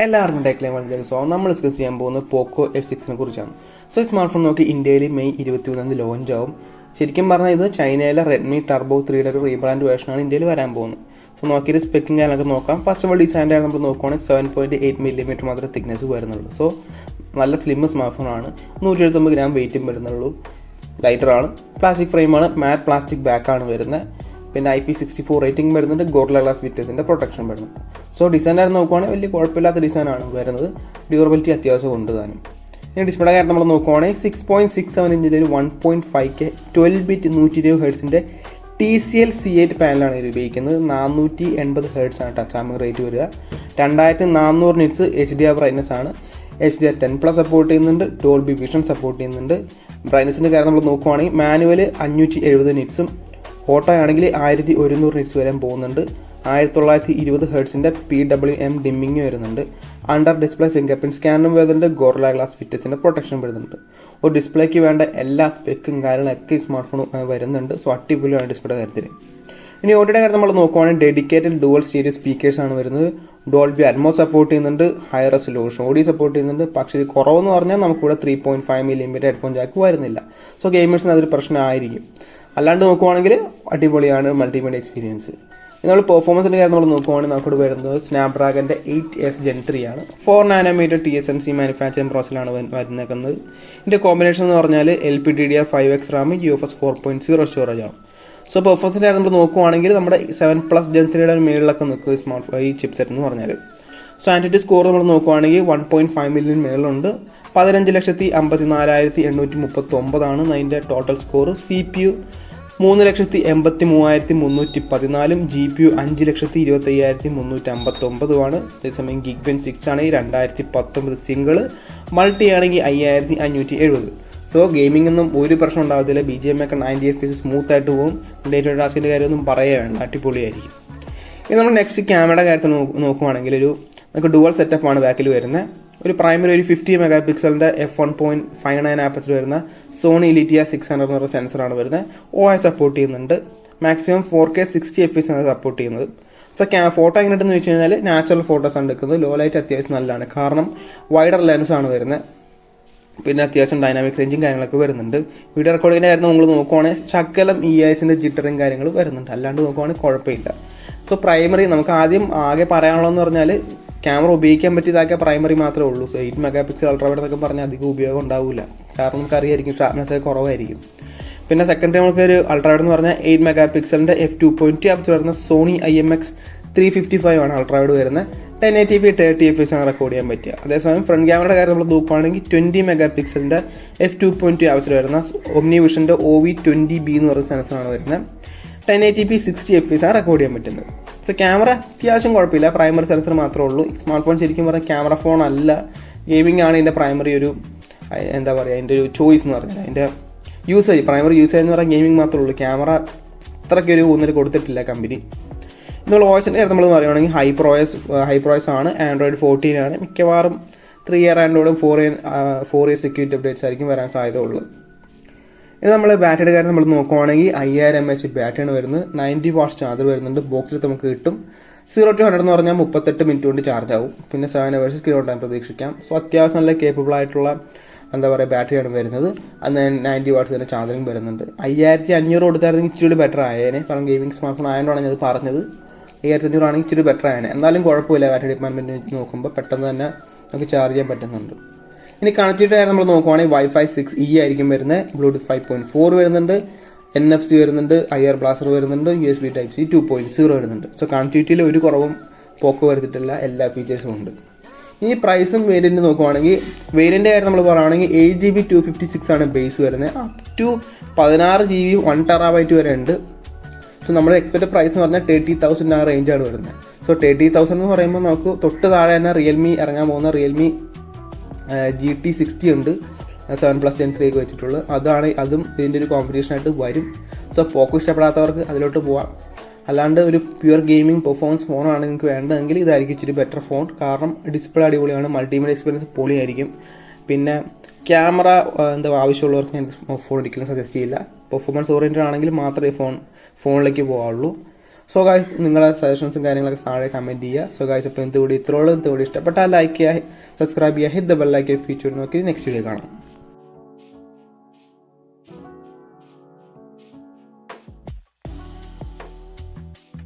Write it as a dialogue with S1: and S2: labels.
S1: എല്ലാവർക്കും ടെക്ലൈൻ വളരെ നമ്മൾ ഡിസ്കസ് ചെയ്യാൻ പോകുന്നത് പോക്കോ F6 കുറിച്ചാണ്. സോ ഈ സ്മാർട്ട് ഫോൺ നോക്കി ഇന്ത്യയിൽ മെയ് 21 ലോഞ്ച് ആവും. ശരിക്കും പറഞ്ഞാൽ ഇത് ചൈനയിലെ റെഡ്മി ടർബോ 3യുടെ ഒരു റീബ്രാൻഡ് വേർഷനാണ് ഇന്ത്യയിൽ വരാൻ പോകുന്നത്. സോ നോക്കിയിട്ട് സ്പെക്കും കാര്യങ്ങളൊക്കെ നോക്കാം. ഫസ്റ്റ് ഓഫ് ഓൾ ഡിസൈൻ്റെ നമ്മൾ നോക്കുവാണെങ്കിൽ 7.8 mm മാത്രമേ തിക്നെസ് വരുന്നുള്ളൂ. സോ നല്ല സ്ലിം സ്മാർട്ട് ഫോണാണ്. 179 ഗ്രാം വെയിറ്റും വരുന്നുള്ളൂ. ലൈറ്ററാണ്, പ്ലാസ്റ്റിക് ഫ്രെയിമാണ്, മാറ്റ് പ്ലാസ്റ്റിക് ബാക്കാണ് വരുന്നത്. പിന്നെ IP64 റേറ്റിംഗ് വരുന്നുണ്ട്, ഗോറില്ല ഗ്ലാസ് വിറ്റേഴ്സിന്റെ പ്രൊട്ടക്ഷൻ വരുന്നുണ്ട്. സോ ഡിസൈനായിട്ട് നോക്കുവാണെങ്കിൽ വലിയ കുഴപ്പമില്ലാത്ത ഡിസൈനാണ് വരുന്നത്. ഡ്യൂറബിലിറ്റി അത്യാവശ്യം ഉണ്ട് താനും. ഇനി ഡിസ്പ്ലേ കാര്യം നമ്മൾ നോക്കുവാണെങ്കിൽ 6.67 ഇഞ്ചിൻ്റെ ഒരു 1.5K 12-bit 120 ഹെർട്സിന്റെ TCL C8 പാനലാണ് ഇത് ഉപയോഗിക്കുന്നത്. 480 ഹെർട്സ് ആണ് ടച്ച് ആമിംഗ് റേറ്റ് വരിക. 2400 നിറ്റ്സ് HDR ബ്രൈറ്റ്നസ് ആണ്. HDR10+ സപ്പോർട്ട് ചെയ്യുന്നുണ്ട്, ഡോൾബി വിഷൻ സപ്പോർട്ട് ചെയ്യുന്നുണ്ട്. ബ്രൈറ്റ്നസിന്റെ കാര്യം നമ്മൾ നോക്കുവാണെങ്കിൽ മാനുവൽ 570 നിറ്റ്സും ഓട്ടോ ആണെങ്കിൽ 1100 നിറ്റ്സ് വരാൻ പോകുന്നുണ്ട്. 1920 ഹെർട്സിന്റെ PWM ഡിമ്മിങ് വരുന്നുണ്ട്. അണ്ടർ ഡിസ്പ്ലേ ഫിംഗർ പ്രിന്റ് സ്കാനറും വരുന്നുണ്ട്. ഗോറില്ല ഗ്ലാസ് വിറ്റേഴ്സിന്റെ പ്രൊട്ടക്ഷൻ വരുന്നുണ്ട്. ഒരു ഡിസ്പ്ലേക്ക് വേണ്ട എല്ലാ സ്പെക്കും കാര്യങ്ങളൊക്കെ ഈ സ്മാർട്ട് ഫോൺ വരുന്നുണ്ട്. സോ അടിപൊളിയാണ് ഡിസ്പ്ലേ കാര്യത്തിൽ. ഇനി ഓഡിയോയുടെ കാര്യം നമ്മൾ നോക്കുവാണെങ്കിൽ ഡെഡിക്കേറ്റഡ് ഡുവൽ സ്റ്റീരിയോ സ്പീക്കേഴ്സ് ആണ് വരുന്നത്. ഡോൾബി അറ്റ്മോസ് സപ്പോർട്ട് ചെയ്യുന്നുണ്ട്, ഹൈ റെസൊല്യൂഷൻ ഓഡിയോ സപ്പോർട്ട് ചെയ്യുന്നുണ്ട്. പക്ഷേ കുറവെന്ന് പറഞ്ഞാൽ നമുക്കിവിടെ 3.5 mm ഹെഡ്ഫോൺ ജാക്ക് വരുന്നില്ല. സോ ഗെയിമേഴ്സിന് അതൊരു പ്രശ്നമായിരിക്കും. അല്ലാണ്ട് നോക്കുവാണെങ്കിൽ അടിപൊളിയാണ് മൾട്ടിമീഡിയ എക്സ്പീരിയൻസ്. നമ്മൾ പെർഫോമൻസിന്റെ കാര്യം നമ്മൾ നോക്കുവാണെങ്കിൽ നമുക്കിവിടെ വരുന്നത് സ്നാപ്ഡ്രാഗന്റെ 8S Gen 3 ആണ്. 4 nm TSMC മാനുഫാക്ചറിംഗ് പ്രോസസ്സിലാണ് വരുന്നത്. ഇതിന്റെ കോമ്പിനേഷൻ എന്ന് പറഞ്ഞാൽ LPDDR5X റാം, UFS 4.0 സ്റ്റോറേജ് ആണ്. സോ പെർഫോമൻസിന്റെ കാര്യം നമ്മൾ നോക്കുവാണെങ്കിൽ നമ്മുടെ 7+ Gen 3യുടെ മേളിലൊക്കെ നിൽക്കും ഈ സ്മാർട്ട് ഫോൺ ഈ ചിപ്സെറ്റ് എന്ന് പറഞ്ഞാൽ. സോ ആൻറ്റിറ്റി സ്കോർ നമ്മൾ നോക്കുവാണെങ്കിൽ 1.5 മില്യൺ മേളിലുണ്ട്. 15,54,839 ആണ് അതിന്റെ ടോട്ടൽ സ്കോർ. CPU 3,83,314, GPU 5,25,359 അതേസമയം Geekbench 6 ആണെങ്കിൽ 2019 സിംഗിൾ, മൾട്ടി ആണെങ്കിൽ 5,570. സോ ഗെയിമിംഗ് ഒന്നും ഒരു പ്രശ്നം ഉണ്ടാകത്തില്ല. BGM ഒക്കെ 90 FPS സ്മൂത്ത് ആയിട്ട് പോകും. ഡേറ്റ ടാസ്കിന്റെ കാര്യമൊന്നും പറയുകയാണ്, അടിപൊളിയായിരിക്കും. ഇനി നമ്മൾ നെക്സ്റ്റ് ക്യാമറയുടെ കാര്യത്തിൽ നോക്കുവാണെങ്കിൽ നമുക്ക് ഡുവൽ സെറ്റപ്പ് ആണ് ബാക്കിൽ വരുന്നത്. ഒരു പ്രൈമറി ഒരു 50 മെഗാപിക്സലിന്റെ f1.59 ആപ്പത്തിൽ വരുന്ന സോണി ഇലിറ്റിയ 600 എന്ന് പറയുന്ന സെൻസറാണ് വരുന്നത്. OIS സപ്പോർട്ട് ചെയ്യുന്നുണ്ട്. മാക്സിമം 4K 60 FPS ആണ് സപ്പോർട്ട് ചെയ്യുന്നത്. സോ ഫോട്ടോ എങ്ങനെയുണ്ടെന്ന് വെച്ച് കഴിഞ്ഞാൽ നാച്ചുറൽ ഫോട്ടോസ് ആണ് എടുക്കുന്നത്. ലോ ലൈറ്റ് അത്യാവശ്യം നല്ലതാണ്, കാരണം വൈഡർ ലെൻസ് ആണ് വരുന്നത്. പിന്നെ അത്യാവശ്യം ഡൈനാമിക് റേഞ്ചും കാര്യങ്ങളൊക്കെ വരുന്നുണ്ട്. വീഡിയോ റെക്കോർഡിങ്ങിന്റെ കാര്യം നമ്മൾ നോക്കുവാണെങ്കിൽ ശകലം EISന്റെ ജിറ്ററും കാര്യങ്ങൾ വരുന്നുണ്ട്. അല്ലാണ്ട് നോക്കുവാണെങ്കിൽ കുഴപ്പമില്ല. സോ പ്രൈമറി നമുക്ക് ആകെ പറയാനുള്ളതെന്ന് പറഞ്ഞാൽ ക്യാമറ ഉപയോഗിക്കാൻ പറ്റിയതാക്കിയ പ്രൈമറി മാത്രമേ ഉള്ളൂ. സോ 8 മെഗാപിക്സൽ അൾട്രാവൈഡ് എന്നൊക്കെ പറഞ്ഞാൽ അധികം ഉപയോഗം ഉണ്ടാവില്ല, കാരണം നമുക്ക് അറിയായിരിക്കും ഷാർപ്നെസ് കുറവായിരിക്കും. പിന്നെ സെക്കൻഡറി നമുക്ക് ഒരു അൾട്രാവൈഡ് എന്ന് പറഞ്ഞാൽ 8 മെഗാപിക്സലിന്റെ f2.2 ആപ്പ് വരുന്ന സോണി IMX 355 ആണ് അൾട്രാവൈഡ് വരുന്നത്. 1080p 30 FPS ആണ് റെക്കോർഡ് ചെയ്യാൻ പറ്റുക. അതേസമയം ഫ്രണ്ട് ക്യാമറയുടെ കാര്യം നമ്മൾ നോക്കുകയാണെങ്കിൽ 20 മെഗാപിക്സലിന്റെ f2.2 ആപ്പ് വരുന്ന ഒമ്നി വിഷന്റെ OV20B എന്ന് പറയുന്ന സെൻസറാണ് വരുന്നത്. 1080p 60 FPS ആണ് റെക്കോർഡ് ചെയ്യാൻ പറ്റുന്നത്. സോ ക്യാമറ അത്യാവശ്യം കുഴപ്പമില്ല. പ്രൈമറി സെൻസർ മാത്രമേ ഉള്ളൂ. സ്മാർട്ട് ഫോൺ ശരിക്കും പറഞ്ഞാൽ ക്യാമറ ഫോൺ അല്ല, ഗെയിമിംഗ് ആണ് ഇതിന്റെ പ്രൈമറി ഒരു എന്താ പറയുക അതിന്റെ ഒരു ചോയ്സ് എന്ന് പറഞ്ഞാൽ. അതിന്റെ യൂസേജ് പ്രൈമറി യൂസേജ് എന്ന് പറഞ്ഞാൽ ഗെയിമിംഗ് മാത്രമേ ഉള്ളൂ. ക്യാമറ അത്രയ്ക്കൊരു ഊന്നൽ കൊടുത്തിട്ടില്ല കമ്പനി. നമ്മൾ OSന്റെ കാര്യം നമ്മൾ പറയുകയാണെങ്കിൽ ഹൈപ്രോയസ് ആണ്. Android 14 ആണ്. മിക്കവാറും 3 year ആൻഡ്രോയിഡും 4 year സെക്യൂരിറ്റി അപ്ഡേറ്റ്സ് ആയിരിക്കും വരാൻ സാധ്യത ഉള്ളത്. ഇത് നമ്മൾ ബാറ്ററിയുടെ കാര്യം നമ്മൾ നോക്കുവാണെങ്കിൽ 5000 mAh ബാറ്ററിയാണ് വരുന്നത്. 90 വാട്ട്സ് ചാർജർ വരുന്നുണ്ട്. ബോക്സിൽ നമുക്ക് കിട്ടും. 0 to 100 എന്ന് പറഞ്ഞാൽ 38 മിനിറ്റ് കൊണ്ട് ചാർജ് ആവും. പിന്നെ 7 hours സ്ക്രീൻ ടൈം പ്രതീക്ഷിക്കാം. സോ അത്യാവശ്യം നല്ല കേപ്പബിൾ ആയിട്ടുള്ള എന്താ പറയുക ബാറ്ററിയാണ് വരുന്നത്. അന്ന് 90 വാട്ട്സ് തന്നെ ചാർജിങ് വരുന്നുണ്ട്. 5500 കൊടുത്തായിരുന്നെങ്കിൽ ഇച്ചിരി ബെറ്റർ ആയേനെ, കാരണം ഗെയിമിംഗ് സ്മാർട്ട് ഫോൺ ആയതുകൊണ്ടാണ് ഞാൻ പറഞ്ഞത്. 5500 ആണെങ്കിൽ ഇച്ചിരി ബെറ്റർ ആയേനെ. എന്നാലും കുഴപ്പമില്ല. ബാറ്ററി ഡിപ്പാർട്ട്മെന്റ് നോക്കുമ്പോൾ പെട്ടെന്ന് തന്നെ നമുക്ക് ചാർജ് ചെയ്യാൻ പറ്റുന്നുണ്ട്. ഇനി കണക്ടിവിറ്റി ആയിട്ട് നമ്മൾ നോക്കുവാണെങ്കിൽ Wi-Fi 6E ആയിരിക്കും വരുന്നത്. Bluetooth 5.4 വരുന്നുണ്ട്. NFC വരുന്നുണ്ട്. IR ബ്ലാസ്റ്റർ വരുന്നുണ്ട്. USB Type-C 2.0 വരുന്നുണ്ട്. സോ കണക്ടിവിറ്റിയിൽ ഒരു കുറവും പോക്ക് വരുത്തിട്ടില്ല, എല്ലാ ഫീച്ചേഴ്സും ഉണ്ട്. ഇനി പ്രൈസും വേരിയന്റ് നോക്കുവാണെങ്കിൽ വേരിയന്റ് കാര്യം നമ്മൾ പറയുകയാണെങ്കിൽ 8GB 256 ആണ് ബേസ് വരുന്നത്. അപ് ടു 16GB 1 TB വരെ ഉണ്ട്. സോ നമ്മുടെ എക്സ്പെക്റ്റഡ് പ്രൈസ് എന്ന് പറഞ്ഞാൽ 30,000 ആ റേഞ്ചാണ് വരുന്നത്. സോ 30,000 എന്ന് പറയുമ്പോൾ നമുക്ക് തൊട്ട് താഴെ തന്നെ റിയൽമി ഇറങ്ങാൻ പോകുന്ന റിയൽമി GT60 ഉണ്ട്, 7+ Gen 3 ഒക്കെ വെച്ചിട്ടുള്ളത്. അതും ഇതിൻ്റെ ഒരു കോമ്പറ്റീഷൻ ആയിട്ട് വരും. സോ പോക്കോ ഇഷ്ടപ്പെടാത്തവർക്ക് അതിലോട്ട് പോവാം. അല്ലാണ്ട് ഒരു പ്യുവർ ഗെയിമിംഗ് പെർഫോമൻസ് ഫോണാണ് നിങ്ങൾക്ക് വേണ്ടതെങ്കിൽ ഇതായിരിക്കും ഇച്ചിരി ബെറ്റർ ഫോൺ, കാരണം ഡിസ്പ്ലേ അടിപൊളിയാണ്, മൾട്ടിമീഡിയ എക്സ്പീരിയൻസ് പൊളിയായിരിക്കും. പിന്നെ ക്യാമറ ആവശ്യമുള്ളവർക്ക് ഞാൻ ഫോൺ ഒരിക്കലും സജസ്റ്റ് ചെയ്യില്ല. പെർഫോമൻസ് ഓറിയൻറ്റഡ് ആണെങ്കിൽ മാത്രമേ ഫോണിലേക്ക് പോകാവുള്ളൂ. സോ ഗായ്സ് നിങ്ങളുടെ സജഷൻസും കാര്യങ്ങളൊക്കെ താഴെ കമൻറ്റ് ചെയ്യുക. സോ ഗായ്സ് അപ്പോൾ ഇന്നത്തെ വീഡിയോ ഇത്രയോളം. ഇന്നത്തെ വീഡിയോ ഇഷ്ടപ്പെട്ടാൽ ലൈക്ക് ചെയ്യുക, സബ്സ്ക്രൈബ് ചെയ്യുക, hit the bell icon feature നോക്കി നെക്സ്റ്റ് വീഡിയോ കാണാം.